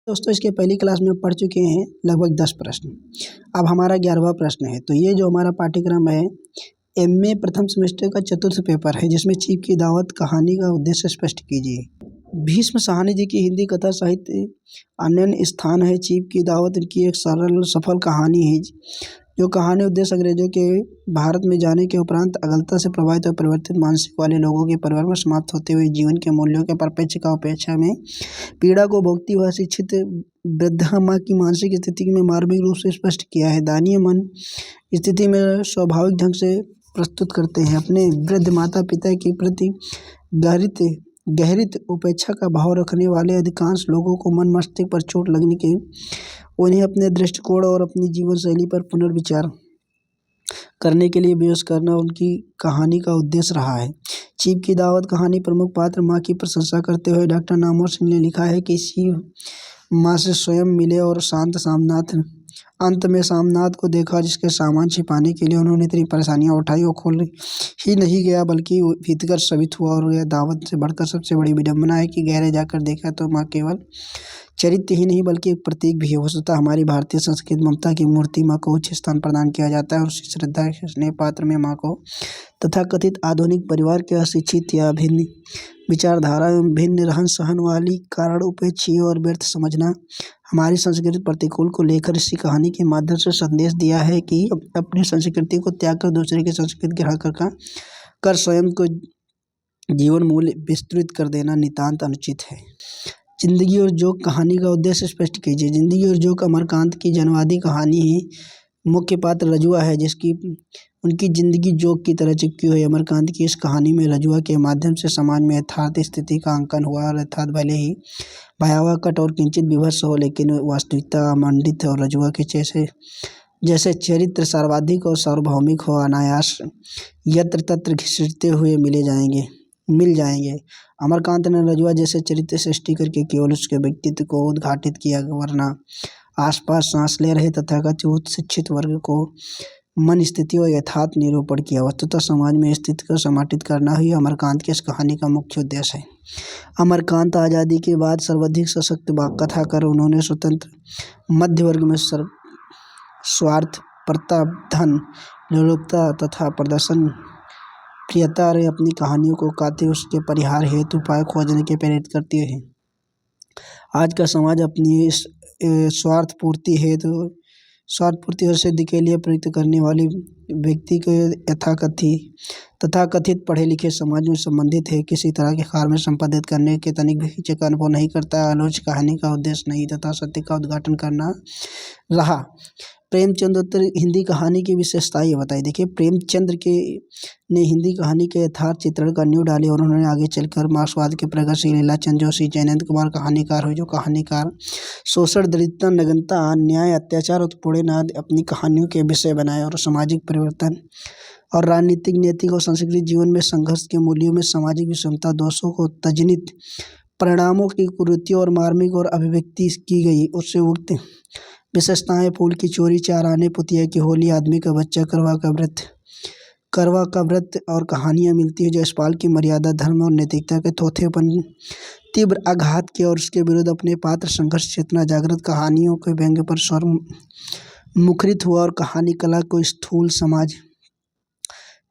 दोस्तों इसके पहली क्लास में पढ़ चुके हैं लगभग 10 प्रश्न। अब हमारा 11वां प्रश्न है। तो ये जो हमारा पाठ्यक्रम है एमए प्रथम सेमेस्टर का चतुर्थ पेपर है, जिसमें चीफ की दावत कहानी का उद्देश्य स्पष्ट कीजिए। भीष्म साहनी जी की हिंदी कथा साहित्य अनन्य स्थान है। चीफ की दावत की एक सरल सफल कहानी है, जो कहानी उद्देश्य अंग्रेजों के भारत में जाने के उपरांत अगलता से प्रभावित और परिवर्तित मानसिक वाले लोगों के परिवार में समाप्त होते हुए जीवन के मूल्यों के परिप्रेक्ष्य का उपेक्षा में पीड़ा को भोगती हुआ शिक्षित वृद्धा माँ की मानसिक स्थिति में मार्मिक रूप से स्पष्ट किया है। दानीय मन स्थिति में स्वाभाविक ढंग से प्रस्तुत करते हैं। अपने वृद्ध माता पिता के प्रति गहरित उपेक्षा का भाव रखने वाले अधिकांश लोगों को मन मस्तिष्क पर चोट लगने के उन्हें अपने दृष्टिकोण और अपनी जीवन शैली पर पुनर्विचार करने के लिए विवश करना उनकी कहानी का उद्देश्य रहा है। चीफ की दावत कहानी प्रमुख पात्र माँ की प्रशंसा करते हुए डॉक्टर नामवर सिंह ने लिखा है कि शिव माँ से स्वयं मिले और शांत सामनाथ अंत में सामनाथ को देखा, जिसके सामान छिपाने के लिए उन्होंने इतनी परेशानियां उठाई वो खोल ही नहीं गया बल्कि भीतर साबित हुआ। और यह दावत से बढ़कर सबसे बड़ी विडंबना है कि गहरे जाकर देखा तो माँ केवल चरित्र ही नहीं बल्कि एक प्रतीक भी है। वस्तुतः हमारी भारतीय संस्कृति ममता की मूर्ति माँ को उच्च स्थान प्रदान किया जाता है और उसी श्रद्धा स्नेह पात्र में माँ को तथा कथित आधुनिक परिवार के अशिक्षित या भिन्न विचारधारा एवं भिन्न रहन सहन वाली कारण उपेक्षीय और व्यर्थ समझना हमारी संस्कृति प्रतिकूल को लेकर इसी कहानी के माध्यम से संदेश दिया है कि अपनी संस्कृति को त्याग कर दूसरे की संस्कृति ग्रहण कर स्वयं को जीवन मूल्य विस्तृत कर देना नितांत अनुचित है। जिंदगी और जोक कहानी का उद्देश्य स्पष्ट कीजिए। जिंदगी और जोक अमरकांत की जनवादी कहानी है। मुख्य पात्र रजुआ है, जिसकी उनकी जिंदगी जोक की तरह चिपकी हुई। अमरकांत की इस कहानी में रजुआ के माध्यम से समाज में यथार्थ स्थिति का अंकन हुआ और यथार्थ भले ही भयावह कट और किंचित विभत्स हो, लेकिन वास्तविकता अमंडित और रजुआ के जैसे चरित्र सर्वाधिक और सार्वभौमिक हो, अनायास यत्र तत्र घिसटते हुए मिल जाएंगे। अमरकांत ने रजुआ जैसे चरित्र सृष्टि करके केवल उसके व्यक्तित्व को उद्घाटित किया, वरना आसपास सांस ले रहे तथाकथित उच्च शिक्षित वर्ग को मन स्थिति और यथार्थ निरूपण किया। वस्तुतः समाज में स्थिति को समाटित करना ही अमरकांत की इस कहानी का मुख्य उद्देश्य है। अमरकांत आज़ादी के बाद सर्वाधिक सशक्त कथाकार। उन्होंने स्वतंत्र मध्य वर्ग में स्वार्थ प्रताप धन लोलुपता तथा प्रदर्शन प्रियता रे अपनी कहानियों को काते उसके परिहार हेतु उपाय खोजने के प्रेरित करती है। आज का समाज अपनी स्वार्थ पूर्ति और सिद्धि के लिए प्रयुक्त करने वाली व्यक्ति के तथाकथित पढ़े लिखे समाज में संबंधित है। किसी तरह के कार्य में संपादित करने के तनिक भी हिचक का अनुभव नहीं करता। आलोच कहानी का उद्देश्य नहीं तथा सत्य का उद्घाटन करना रहा। प्रेमचंद्र हिंदी कहानी की विशेषताएं ये बताई। देखिए, प्रेमचंद्र ने हिंदी कहानी के यथार्थ चित्रण का नींव डाली और उन्होंने आगे चलकर मार्क्सवाद के प्रगतिशील लीलाचंद जोशी, जयनंद कुमार कहानीकार हुए। जो कहानीकार शोषण, दरिद्रता, नग्नता, अन्याय, अत्याचार, उत्पीड़न आदि अपनी कहानियों के विषय बनाए और सामाजिक परिवर्तन और राजनीतिक, नैतिक और सांस्कृतिक जीवन में संघर्ष के मूल्यों में सामाजिक विषमता, दोषों को तजनित परिणामों की कुरीतियों और मार्मिक और अभिव्यक्ति की गई उससे उक्त विशेषताएं। फूल की चोरी, चार आने, पुतिया की होली, आदमी का बच्चा, करवा का व्रत और कहानियां मिलती है जो यशपाल की मर्यादा, धर्म और नैतिकता के थोथेपन, तीव्र आघात के और उसके विरुद्ध अपने पात्र संघर्ष चेतना जागृत कहानियों के व्यंग्य पर स्वर मुखरित हुआ और कहानी कला को स्थूल समाज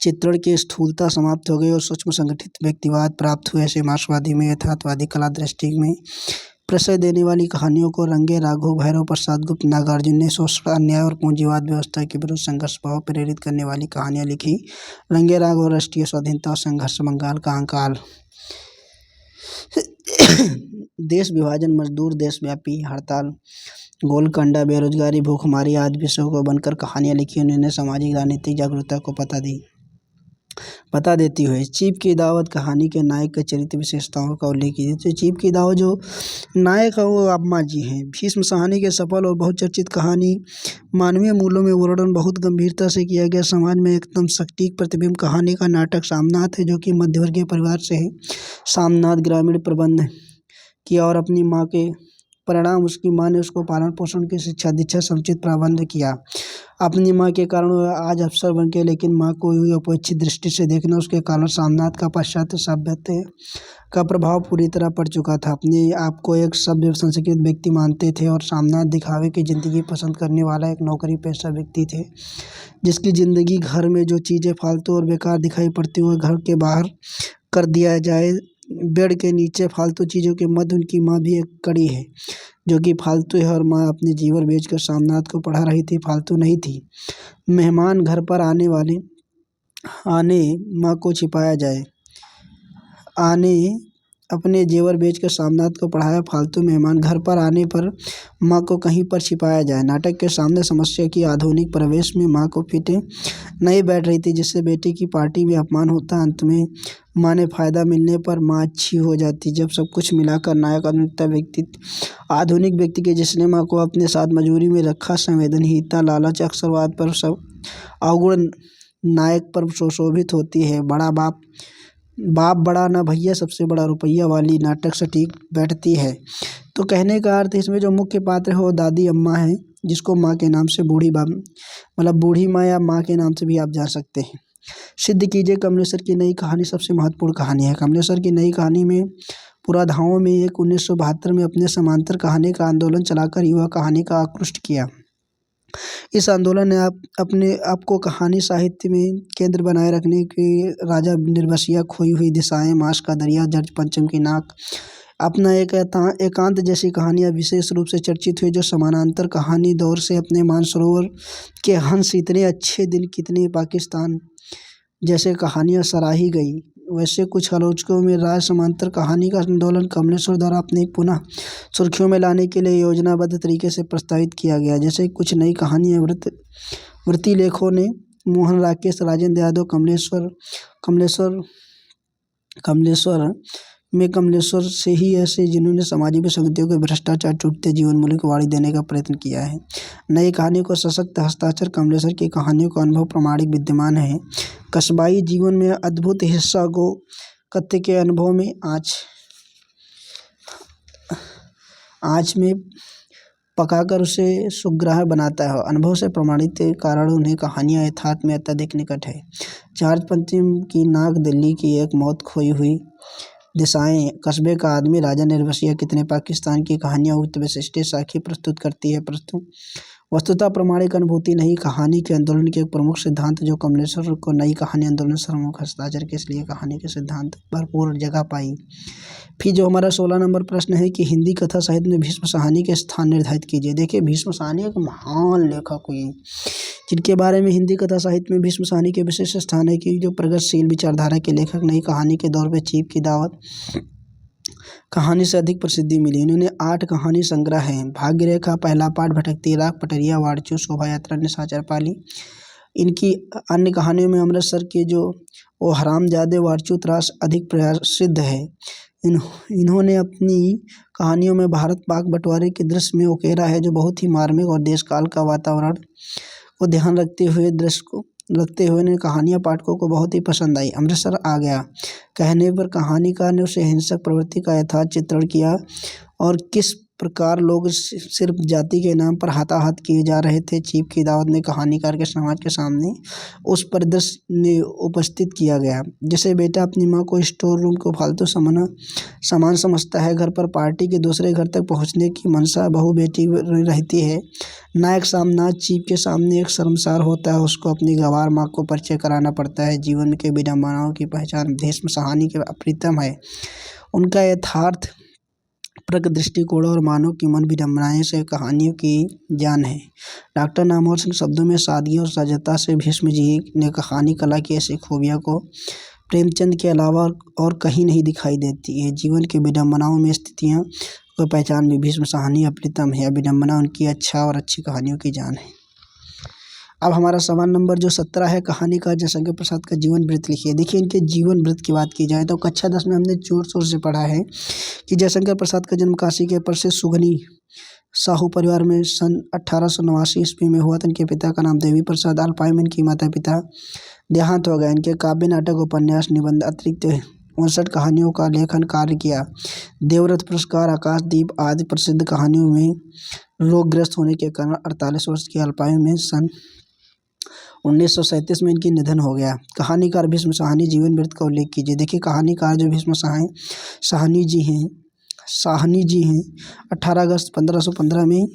चित्रण की स्थूलता समाप्त हो गई और सूक्ष्म संगठित व्यक्तिवाद प्राप्त हुए। ऐसे मार्क्सवादी में यथार्थवादी कला दृष्टि में प्रश्रय देने वाली कहानियों को रंगे राघव, भैरव प्रसाद गुप्त, नागार्जुन ने शोषण, अन्याय और पूंजीवाद व्यवस्था के विरुद्ध संघर्ष भाव प्रेरित करने वाली कहानियां लिखी। रंगे राघव राष्ट्रीय स्वाधीनता और संघर्ष, बंगाल का अंकाल, देश विभाजन, मजदूर, देशव्यापी हड़ताल, गोलकंडा, बेरोजगारी, भूखमरी आदि विषयों को बनकर कहानियां लिखी। उन्होंने सामाजिक राजनीतिक जागरूकता को पता देती हुए चीफ की दावत कहानी के नायक के चरित्र विशेषताओं का उल्लेख कीजिए। तो चीफ की दावत जो नायक है वो अम्मा जी हैं। भीष्म साहनी के सफल और बहुचर्चित कहानी मानवीय मूल्यों में वर्णन बहुत गंभीरता से किया गया। समाज में एकदम सटीक प्रतिबिंब कहानी का नाटक सामनाथ है, जो कि मध्यवर्गीय परिवार से है। सामनाथ ग्रामीण प्रबंध किया और अपनी माँ के परिणाम उसकी माँ ने उसको पालन पोषण की शिक्षा दीक्षा समुचित प्रबंध किया। अपनी माँ के कारण वह आज अफसर बन गए, लेकिन माँ को हुई अपेक्षित दृष्टि से देखना उसके कारण सामनाथ का पाश्चात्य सभ्यता का प्रभाव पूरी तरह पड़ चुका था। अपने आप को एक सभ्य संस्कृत व्यक्ति मानते थे और सामनाथ दिखावे की ज़िंदगी पसंद करने वाला एक नौकरी पेशा व्यक्ति थे, जिसकी ज़िंदगी घर में जो चीज़ें फालतू और बेकार दिखाई पड़ती वह घर के बाहर कर दिया जाए। बेड के नीचे फालतू चीज़ों के मध्य उनकी माँ भी एक कड़ी है जो कि फालतू है, और माँ अपने जीवन बेचकर सामनाथ को पढ़ा रही थी, फालतू नहीं थी। मेहमान घर पर आने माँ को छिपाया जाए, आने अपने जेवर बेचकर सामनाथ को पढ़ाया, फालतू मेहमान घर पर आने पर माँ को कहीं पर छिपाया जाए। नाटक के सामने समस्या की आधुनिक प्रवेश में माँ को फिटे नहीं बैठ रही थी, जिससे बेटी की पार्टी में अपमान होता। अंत में माँ ने फायदा मिलने पर माँ अच्छी हो जाती। जब सब कुछ मिलाकर नायक आधुनिक व्यक्ति के जिसने माँ को अपने साथ मजबूरी में रखा, संवेदनहीनता, लालच, अक्सरवाद पर सब अवगुण नायक पर सुशोभित होती है। बाप बड़ा ना भैया, सबसे बड़ा रुपया वाली नाटक सटीक बैठती है। तो कहने का अर्थ इसमें जो मुख्य पात्र है वो दादी अम्मा है, जिसको माँ के नाम से बूढ़ी माँ या माँ के नाम से भी आप जान सकते हैं। सिद्ध कीजिए कमलेश्वर की नई कहानी सबसे महत्वपूर्ण कहानी है। कमलेश्वर की नई कहानी में पुराधाओं में एक 1972 में अपने समांतर कहानी का आंदोलन चलाकर युवा कहानी का आकृष्ट किया। इस आंदोलन ने अपने आप को कहानी साहित्य में केंद्र बनाए रखने के राजा निर्बसिया, खोई हुई दिशाएं, मांस का दरिया, जर्ज पंचम की नाक, अपना एक एकांत जैसी कहानियाँ विशेष रूप से चर्चित हुई, जो समानांतर कहानी दौर से अपने मानसरोवर के हंस, इतने अच्छे दिन कितने, पाकिस्तान जैसे कहानियाँ सराही गई। वैसे कुछ आलोचकों में राज समांतर कहानी का आंदोलन कमलेश्वर द्वारा अपने पुनः सुर्खियों में लाने के लिए योजनाबद्ध तरीके से प्रस्तावित किया गया। जैसे कुछ नई कहानियाँ वृत्ति लेखों ने मोहन राकेश, राजेंद्र यादव, कमलेश्वर से ही ऐसे जिन्होंने सामाजिक विसंगतियों के भ्रष्टाचार, टूटते जीवन मूल्य को वाणी देने का प्रयत्न किया है। नई कहानियों को सशक्त हस्ताक्षर कमलेश्वर की कहानियों का अनुभव प्रमाणिक विद्यमान है। कस्बाई जीवन में अद्भुत हिस्सा गो कत्ते के अनुभव में आँच में पकाकर उसे सुग्राह्य बनाता है। अनुभव से प्रमाणित कारण उन्हें कहानियाँ यथार्थ में अत्यधिक निकट है। जॉर्ज पंचम की नाक, दिल्ली की एक मौत, खोई हुई दिशाएं, कस्बे का आदमी, राजा निर्बसिया, कितने, पाकिस्तान की कहानियाँ उक्त विशिष्ट साखी प्रस्तुत करती है। वस्तुतः प्रमाणिक अनुभूति नहीं, कहानी के आंदोलन के एक प्रमुख सिद्धांत जो कमलेश्वर को नई कहानी आंदोलन सर्वमुख हस्ताक्षर के इसलिए कहानी के सिद्धांत भरपूर जगह पाई। फिर जो हमारा 16 नंबर प्रश्न है कि हिंदी कथा साहित्य में भीष्म साहनी के स्थान निर्धारित कीजिए। देखिए, भीष्म साहनी एक महान लेखक हुई जिनके बारे में हिंदी कथा साहित्य में भीष्म साहनी के विशेष स्थान है कि जो प्रगतिशील विचारधारा के लेखक, नई कहानी के दौर में चीप की दावत कहानी से अधिक प्रसिद्धि मिली। इन्होंने 8 कहानी संग्रह हैं। भाग्य रेखा, पहला पाठ, भटकती राख, पटरिया, वारचू, शोभा यात्रा, निशाचर पाली। इनकी अन्य कहानियों में अमृतसर के जो वो हरामजादे, वारचू, त्रास अधिक प्रसिद्ध है। इन्होंने अपनी कहानियों में भारत पाक बंटवारे के दृश्य में उकेरा है, जो बहुत ही मार्मिक और देश काल का वातावरण को ध्यान रखते हुए ने कहानियाँ पाठकों को बहुत ही पसंद आई। अमृतसर आ गया कहने पर कहानीकार ने उसे हिंसक प्रवृत्ति का यथार्थ चित्रण किया और किस प्रकार लोग सिर्फ जाति के नाम पर हाथाहाथ किए जा रहे थे। चीप की दावत में कहानीकार के समाज के सामने उस परिदृश्य ने उपस्थित किया गया, जैसे बेटा अपनी माँ को स्टोर रूम को फालतू सामान समझता है, घर पर पार्टी के दूसरे घर तक पहुँचने की मनसा बहू बेटी रहती है। नायक सामनाथ चीप के सामने एक शर्मसार होता है, उसको अपनी गंवार माँ को परिचय कराना पड़ता है। जीवन के विडंबनाओं की पहचान भीष्म साहनी के अप्रितम है। उनका यथार्थ प्रक दृष्टिकोण और मानव की मन विडंबनाएं से कहानियों की जान है। डॉक्टर नामवर सिंह शब्दों में सादगी और सहजता से भीष्म जी ने कहानी कला की ऐसी खूबियाँ को प्रेमचंद के अलावा और कहीं नहीं दिखाई देती है। जीवन के विडंबनाओं में स्थितियों को पहचान में भीष्म साहनी अप्रितम है। विडंबना उनकी अच्छा और अच्छी कहानियों की जान है। अब हमारा सवाल नंबर जो 17 है, कहानीकार जयशंकर प्रसाद का जीवन वृत्त लिखिए। देखिए, इनके जीवन वृत्त की बात की जाए तो कक्षा 10 में हमने जोर शोर से पढ़ा है कि जयशंकर प्रसाद का जन्म काशी के प्रसिद्ध सुगनी साहू परिवार में सन 1889 ईस्वी में हुआ था। इनके पिता का नाम देवी प्रसाद अल्पाइन, इनकी माता पिता देहांत हो गया। इनके काव्य, नाटक, उपन्यास, निबंध अतिरिक्त 59 कहानियों का लेखन कार्य किया। देवरथ पुरस्कार, आकाशदीप आदि प्रसिद्ध कहानियों में रोगग्रस्त होने के कारण 48 वर्ष की अल्पायु में सन 1937 में इनकी निधन हो गया। कहानीकार भीष्म साहनी, जीवन वृत्त का उल्लेख कीजिए। देखिए, कहानीकार जो भीष्म साहनी जी हैं 18 अगस्त 1515 में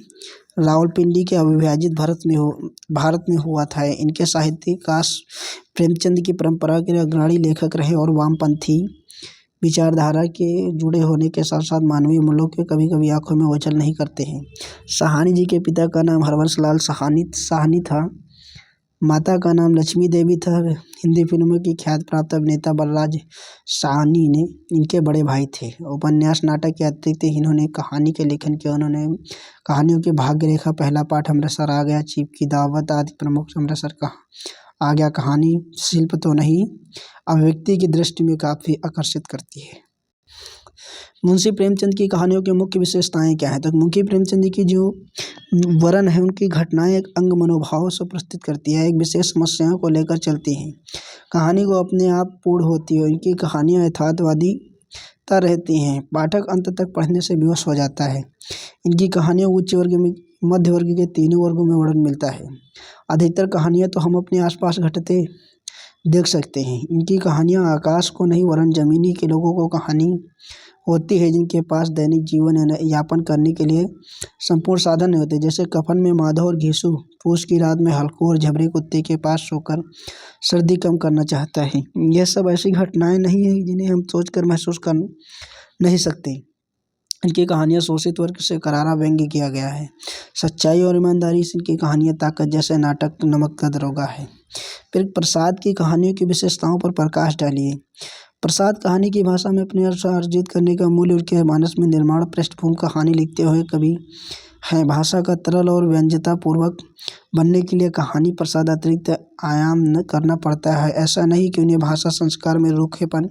रावलपिंडी के अविभाजित भारत में हुआ था। इनके साहित्यिक प्रेमचंद की परंपरा के अग्रणी लेखक रहे और वामपंथी विचारधारा के जुड़े होने के साथ साथ मानवीय मूल्यों के कभी कभी आंखों में ओझल नहीं करते हैं। साहनी जी के पिता का नाम हरवंश लाल साहनी था। माता का नाम लक्ष्मी देवी था। हिंदी फिल्मों की ख्याति प्राप्त अभिनेता बलराज साहनी ने इनके बड़े भाई थे। उपन्यास, नाटक के अतिरिक्त इन्होंने कहानी के लेखन किया। उन्होंने कहानियों की भाग्य रेखा, पहला पाठ, अमृतसर आ गया, चीप की दावत आदि प्रमुख अमृतसर का आ गया कहानी शिल्प तो नहीं, अभिव्यक्ति की दृष्टि में काफ़ी आकर्षित करती है। मुंशी प्रेमचंद की कहानियों की मुख्य विशेषताएं क्या है? तो मुंशी प्रेमचंद जी की जो वर्णन है, उनकी घटनाएं एक अंग मनोभाव से प्रस्तुत करती है, एक विशेष समस्याओं को लेकर चलती हैं। कहानी को अपने आप पूर्ण होती है। इनकी कहानियाँ यथार्थवादीता रहती हैं। पाठक अंत तक पढ़ने से विवश हो जाता है। इनकी कहानियाँ उच्च वर्ग में, मध्य वर्ग के तीनों वर्गों में वर्णन मिलता है। अधिकतर कहानियाँ तो हम अपने आसपास घटते देख सकते हैं। इनकी कहानियाँ आकाश को नहीं वरन जमीनी के लोगों को कहानी होती है, जिनके पास दैनिक जीवन यापन करने के लिए संपूर्ण साधन नहीं होते। जैसे कफन में माधव और घीसू पूस की रात में हल्को और झबरे कुत्ते के पास सोकर सर्दी कम करना चाहता है। यह सब ऐसी घटनाएं नहीं है जिन्हें हम सोचकर महसूस कर नहीं सकते। इनकी कहानियाँ शोषित वर्ग से करारा व्यंग्य किया गया है। सच्चाई और ईमानदारी से इनकी कहानियाँ ताकत जैसे नाटक नमक का दरोगा है। फिर प्रसाद की कहानियों की विशेषताओं पर प्रकाश डालिए। प्रसाद कहानी की भाषा में अपने अर्थ अर्जित करने का मूल्य उनके मानस में निर्माण पृष्ठभूमि कहानी लिखते हुए कभी है। भाषा का तरल और व्यंजता पूर्वक बनने के लिए कहानी प्रसाद अतिरिक्त आयाम न करना पड़ता है। ऐसा नहीं कि उन्हें भाषा संस्कार में रूखेपन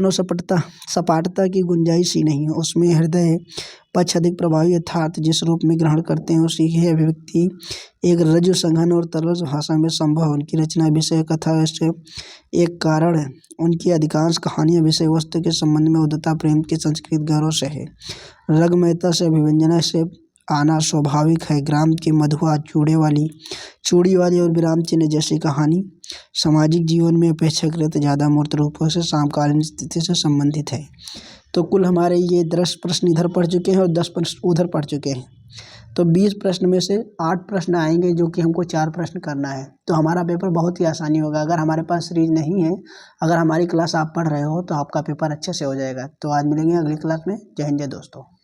और सपाटता की गुंजाइश ही नहीं है। उसमें हृदय पक्ष अधिक प्रभावी, अर्थात जिस रूप में ग्रहण करते हैं उसी की अभिव्यक्ति एक रजु संघन और तरल भाषा में संभव। उनकी रचना विषय कथा से एक कारण उनकी अधिकांश कहानियाँ विषय वस्तु के संबंध में उदारता, प्रेम के संस्कृत गौरव से है। रगमयता से, अभिव्यंजना से आना स्वाभाविक है। ग्राम के मधुआ, चूड़ी वाली और विराम चिन्ह जैसी कहानी सामाजिक जीवन में अपेक्षाकृत ज़्यादा मूर्त रूपों से समकालीन स्थिति से संबंधित है। तो कुल हमारे ये 10 प्रश्न इधर पढ़ चुके हैं और 10 प्रश्न उधर पढ़ चुके हैं। तो 20 प्रश्न में से 8 प्रश्न आएंगे, जो कि हमको 4 प्रश्न करना है। तो हमारा पेपर बहुत ही आसानी होगा। अगर हमारे पास सीरीज नहीं है, अगर हमारी क्लास आप पढ़ रहे हो, तो आपका पेपर अच्छे से हो जाएगा। तो आज मिलेंगे अगली क्लास में। जय हिंद, जय दोस्तों।